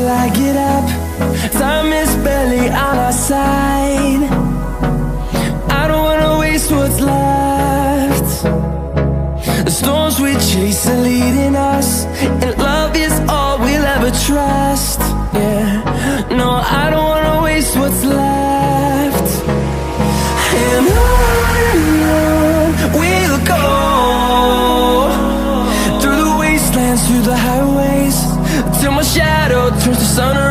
till I get up. Time is barely on our side. I don't wanna waste what's left. The storms we chase are leading us, and love is all we'll ever trust. Yeah, no, I don't wanna waste what's left. And on we'll go, through the wastelands, through the highways, till my shadow turns to sun